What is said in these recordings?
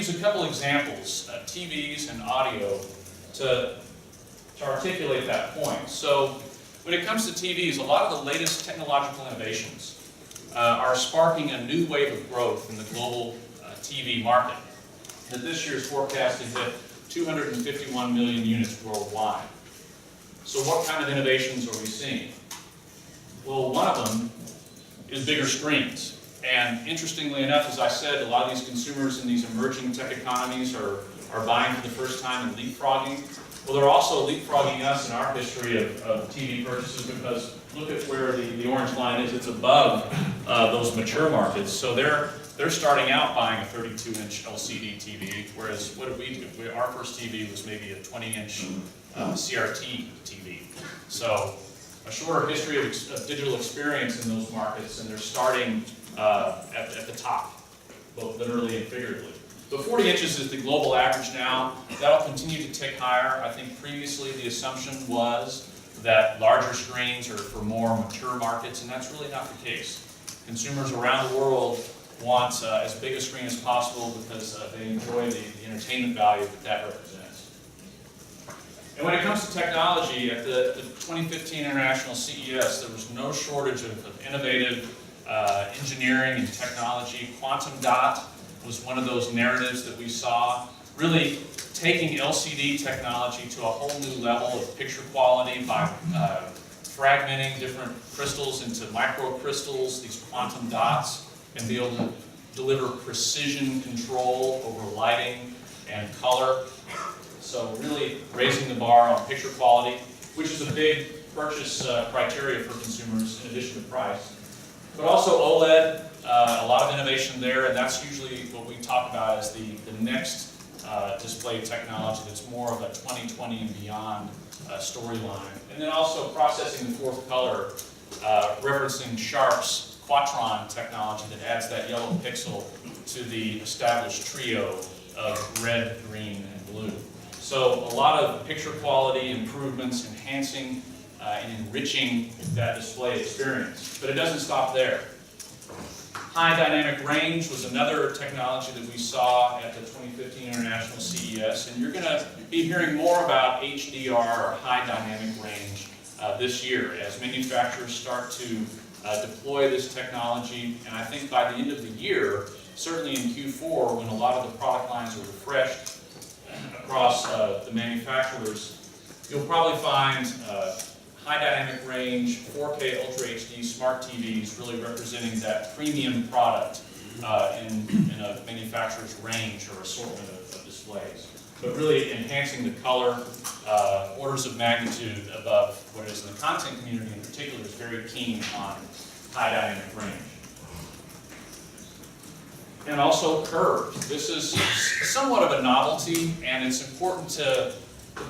use a couple examples, TVs and audio, to articulate that point. So when it comes to TVs, a lot of the latest technological innovations are sparking a new wave of growth in the global TV market. And this year is forecasted to hit 251 million units worldwide. So what kind of innovations are we seeing? Well, one of them is bigger screens. And interestingly enough, as I said, a lot of these consumers in these emerging tech economies are buying for the first time and leapfrogging. Well, they're also leapfrogging us in our history of TV purchases, because look at where the orange line is. It's above those mature markets. So they're starting out buying a 32-inch LCD TV, whereas what did we do? Our first TV was maybe a 20-inch CRT TV. So a shorter history of digital experience in those markets, and they're starting at the top, both literally and figuratively. So 40 inches is the global average now. That'll continue to tick higher. I think previously the assumption was that larger screens are for more mature markets, and that's really not the case. Consumers around the world want as big a screen as possible because they enjoy the entertainment value that represents. And when it comes to technology, at the 2015 International CES, there was no shortage of innovative engineering and technology. Quantum dot was one of those narratives that we saw, really taking LCD technology to a whole new level of picture quality by fragmenting different crystals into microcrystals, these quantum dots, and be able to deliver precision control over lighting and color. So really raising the bar on picture quality, which is a big purchase criteria for consumers in addition to price. But also OLED, a lot of innovation there, and that's usually what we talk about as the next display technology that's more of a 2020 and beyond storyline. And then also processing the fourth color, referencing Sharp's Quatron technology that adds that yellow pixel to the established trio of red, green, and blue. So a lot of picture quality improvements, enhancing and enriching that display experience. But it doesn't stop there. High dynamic range was another technology that we saw at the 2015 International CES, and you're going to be hearing more about HDR, or high dynamic range, this year as manufacturers start to deploy this technology. And I think by the end of the year, certainly in Q4, when a lot of the product lines are refreshed across the manufacturers, you'll probably find high dynamic range, 4K Ultra HD smart TVs really representing that premium product in a manufacturer's range or assortment of displays. But really enhancing the color, orders of magnitude above what is in the content community in particular is very keen on high dynamic range. And also curved. This is somewhat of a novelty, and it's important to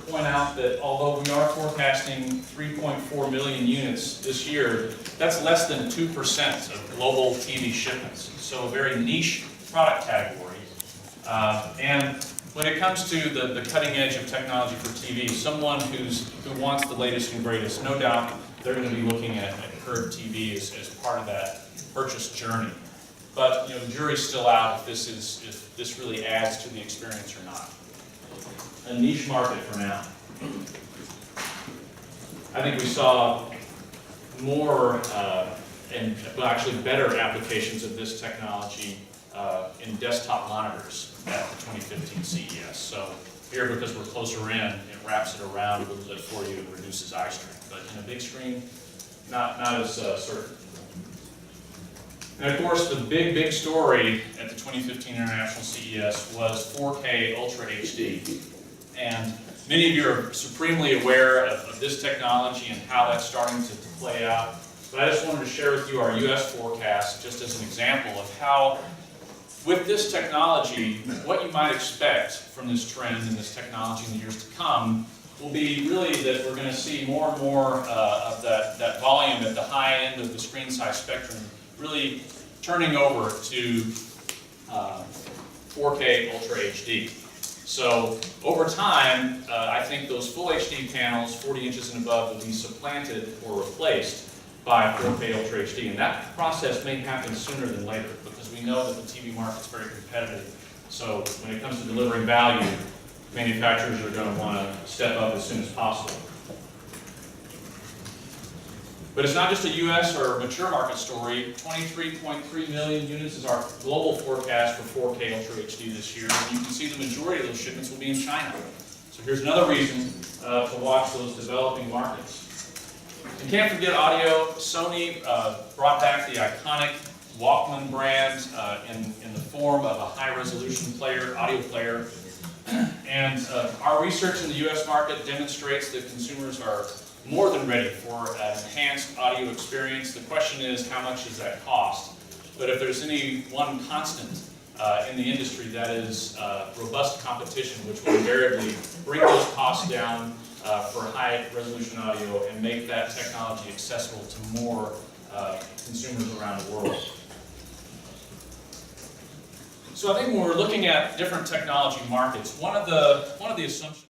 point out that although we are forecasting 3.4 million units this year, that's less than 2% of global TV shipments. So a very niche product category. And when it comes to the cutting edge of technology for TV, someone who wants the latest and greatest, no doubt they're going to be looking at curved TV as part of that purchase journey. But the jury's still out if this really adds to the experience or not. A niche market for now. I think we saw more and actually better applications of this technology in desktop monitors at the 2015 CES. So here, because we're closer in, it wraps it around a little bit for you and reduces eye strain. But in a big screen, not as certain. And of course, the big story at the 2015 International CES was 4K Ultra HD. And many of you are supremely aware of this technology and how that's starting to play out. But I just wanted to share with you our US forecast just as an example of how, with this technology, what you might expect from this trend and this technology in the years to come will be really that we're going to see more and more of that volume at the high end of the screen size spectrum really turning over to 4K Ultra HD. So over time, I think those full HD panels, 40 inches and above, will be supplanted or replaced by 4K Ultra HD. And that process may happen sooner than later, because we know that the TV market's very competitive So when it comes to delivering value, manufacturers are going to want to step up as soon as possible. But it's not just a US or mature market story. 23.3 million units is our global forecast for 4K Ultra HD this year. And you can see the majority of those shipments will be in China. So here's another reason to watch those developing markets. You can't forget audio. Sony brought back the iconic Walkman brand in the form of a high-resolution audio player. And our research in the US market demonstrates that consumers are more than ready for an enhanced audio experience. The question is, how much does that cost? But if there's any one constant in the industry, that is robust competition, which will invariably bring those costs down for high-resolution audio and make that technology accessible to more consumers around the world. So I think when we're looking at different technology markets, one of the assumptions